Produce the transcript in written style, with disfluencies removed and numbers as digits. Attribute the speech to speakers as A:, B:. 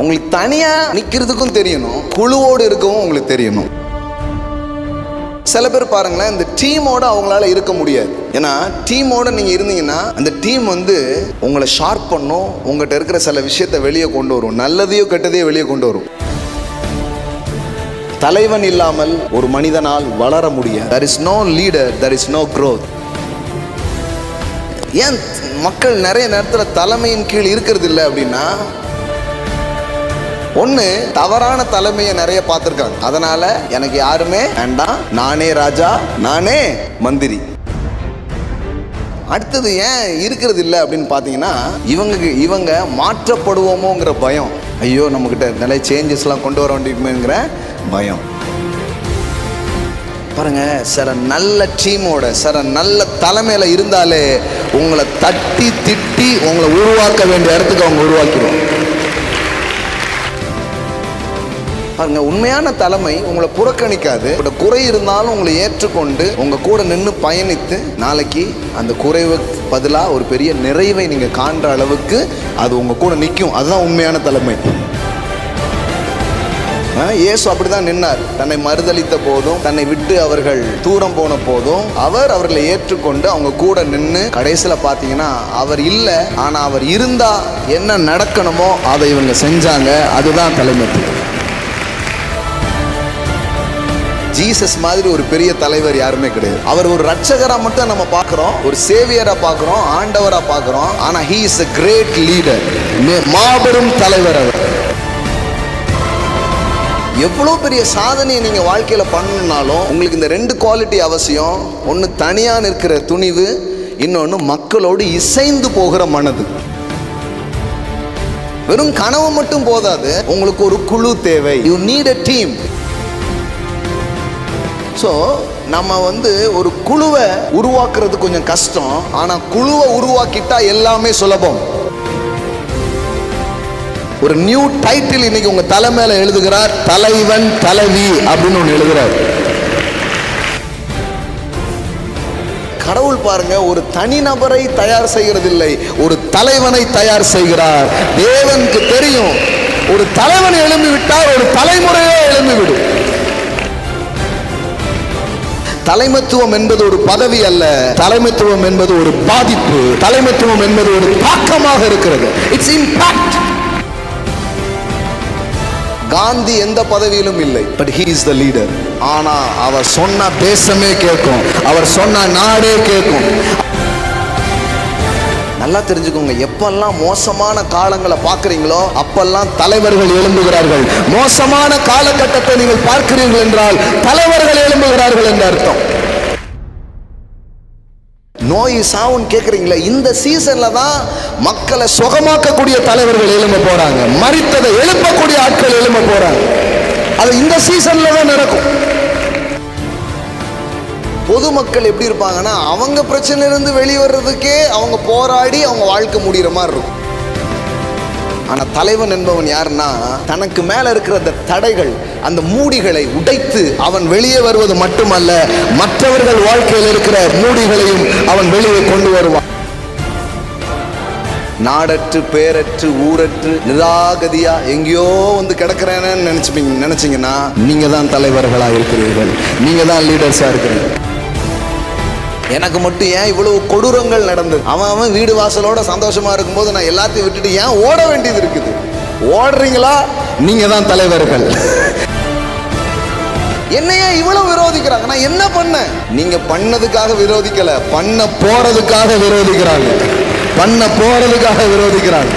A: உங்களுக்கு தனியா நிக்கிறதுக்கும் தெரியணும், குழுவோடு இருக்கவும் உங்களுக்கு தெரியணும். சில பேர் பாருங்களேன், இந்த டீமோட அவங்களால இருக்க முடியாது. ஏன்னா டீமோட நீங்க இருந்தீங்கன்னா அந்த டீம் உங்களை ஷார்ப் பண்ணும், உங்கள்கிட்ட இருக்கிற சில விஷயத்தை வெளியே கொண்டு வரும், நல்லதையோ கெட்டதையோ வெளியே கொண்டு வரும். தலைவன் இல்லாமல் ஒரு மனிதனால் வளர முடியாது. there is no leader, there is no growth. ஏன் மக்கள் நிறைய நேரத்தில் தலைமையின் கீழ் இருக்கிறது இல்லை அப்படின்னா, ஒன்று, தவறான தலைமையை நிறைய பார்த்துருக்காங்க. அதனால எனக்கு யாருமே வேண்டாம், நானே ராஜா, நானே மந்திரி. அடுத்தது ஏன் இருக்கிறது இல்லை அப்படின்னு பார்த்தீங்கன்னா, இவங்க மாற்றப்படுவோமோங்கிற பயம். ஐயோ நம்மக்கிட்ட நிறைய சேஞ்சஸ்லாம் கொண்டு வர வேண்டியிருக்குமேங்கிற பயம். பாருங்க, சில நல்ல டீமோட சில நல்ல தலைமையில இருந்தாலே உங்களை தட்டி திட்டி உங்களை உருவாக்க வேண்டிய இடத்துக்கு அவங்க உருவாக்கிடுவோம். பாருங்க, உண்மையான தலைமை உங்களை புறக்கணிக்காது. குறை இருந்தாலும் உங்களை ஏற்றுக்கொண்டு உங்க கூட நின்று பயணித்து நாளைக்கு அந்த குறைவு பதிலாக ஒரு பெரிய நிறைவை நீங்க காண்ற அளவுக்கு அது உங்க கூட நிற்கும். அதுதான் உண்மையான தலைமை. இயேசு அப்படிதான் நின்னார். தன்னை மறுதலித்த போதும், தன்னை விட்டு அவர்கள் தூரம் போன போதும் அவர் அவர்களை ஏற்றுக்கொண்டு அவங்க கூட நின்று கடைசியில பாத்தீங்கன்னா அவர் இல்லை, ஆனா அவர் இருந்தா என்ன நடக்கணுமோ அதை இவங்க செஞ்சாங்க. அதுதான் தலைமைத்துவம். ஜீசஸ் மாதிரி ஒரு பெரிய தலைவர் யாருமே கிடையாது. அவர் ஒரு ரட்சகரா மட்டும் நம்ம பார்க்கிறோம், ஒரு சேவியரா பார்க்கிறோம், ஆண்டவரா பார்க்கிறோம். ஆனா he is a great leader, மாபெரும் தலைவர் அவர். எவ்வளோ பெரிய சாதனையை நீங்க வாழ்க்கையில பண்ணணும்னாலும் உங்களுக்கு இந்த ரெண்டு குவாலிட்டி அவசியம். ஒன்று தனியா நிற்கிற துணிவு, இன்னொன்று மக்களோடு இசைந்து போகிற மனது. வெறும் கனவு மட்டும் போதாது, உங்களுக்கு ஒரு குழு தேவை. You need a team. So நம்ம ஒரு குழுவை உருவாக்குறது கொஞ்சம் கஷ்டம், ஆனா குழுவை உருவாக்கிட்டா எல்லாமே சுலபம். ஒரு நியூ டைட்டில் இன்னைக்கு உங்க தலைமையில எழுதுகிறார், தலைவன் தலைவி அப்படின்னு ஒன்று எழுதுறார். கடவுள் பாருங்க, ஒரு தனிநபரை தயார் செய்கிறதில்லை, ஒரு தலைவனை தயார் செய்கிறார். தேவனுக்கு தெரியும், ஒரு தலைவன் எழும்பி விட்டால் ஒரு தலைமுறையே எழும்பிவிடும். தலைமைத்துவம் என்பது ஒரு பதவி அல்ல, தலைமைத்துவம் என்பது ஒரு பாதிப்பு, தலைமைத்துவம் என்பது ஒரு தாக்கமாக இருக்கிறது. It's impact. காந்தி எந்த பதவியிலும் இல்லை, but he is the leader. ஆனா அவர் சொன்ன தேசமே கேட்கும், அவர் சொன்ன நாடே கேட்கும். நல்லா தெரிஞ்சுக்கோங்க, எப்பெல்லாம் மோசமான காலங்களை பார்க்கிறீங்களோ அப்பெல்லாம் தலைவர்கள் எழும்புகிறார்கள். மோசமான காலகட்டத்தை நீங்கள் பார்க்கிறீர்கள் என்றால் தலைவர்கள் எழும்புகிறார்கள் என்று அர்த்தம். நோய் சாவுன்னு கேட்குறீங்களா, இந்த சீசன்ல தான் மக்களை சுகமாக்கக்கூடிய தலைவர்கள் எழும்ப போறாங்க, மரித்ததை எழுப்பக்கூடிய ஆட்கள் எழும்ப போறாங்க. அது இந்த சீசன்ல தான் நடக்கும். பொதுமக்கள் எப்படி இருப்பாங்கன்னா, அவங்க பிரச்சனையிலிருந்து வெளிவரதுக்கே அவங்க போராடி அவங்க வாழ்க்கை முடிகிற மாதிரி இருக்கும். ஆனா தலைவன் என்பவன் யாருன்னா, தனக்கு மேல இருக்கிற அந்த தடைகள், அந்த மூடிகளை உடைத்து அவன் வெளியே வருவது மட்டுமல்ல, மற்றவர்கள் வாழ்க்கையில் இருக்கிற மூடிகளையும் அவன் வெளியே கொண்டு வருவான். நாடற்று பேரற்று ஊரற்று நிராகதியா எங்கேயோ கிடக்கிறேன்னு நினைச்சீங்கன்னா நீங்க தான் தலைவர்களா இருக்கிறீர்கள், நீங்க தான் லீடர்ஸா இருக்கிறீங்க. எனக்கு மட்டும் ஏன் இவ்வளவு கொடூரங்கள் நடந்தது? அவன் வீடு வாசலோட சந்தோஷமா இருக்கும்போது நான் எல்லாத்தையும் விட்டுட்டு ஏன் ஓட வேண்டியது இருக்குது? ஓடுறீங்களா? நீங்க தான் தலைவர்கள். என்னையா இவ்வளவு விரோதிக்கிறாங்க? நான் என்ன பண்ண? நீங்க பண்ணதுக்காக விரோதிக்கல, பண்ண போறதுக்காக விரோதிக்கிறாங்க, பண்ண போறதுக்காக விரோதிக்கிறாங்க.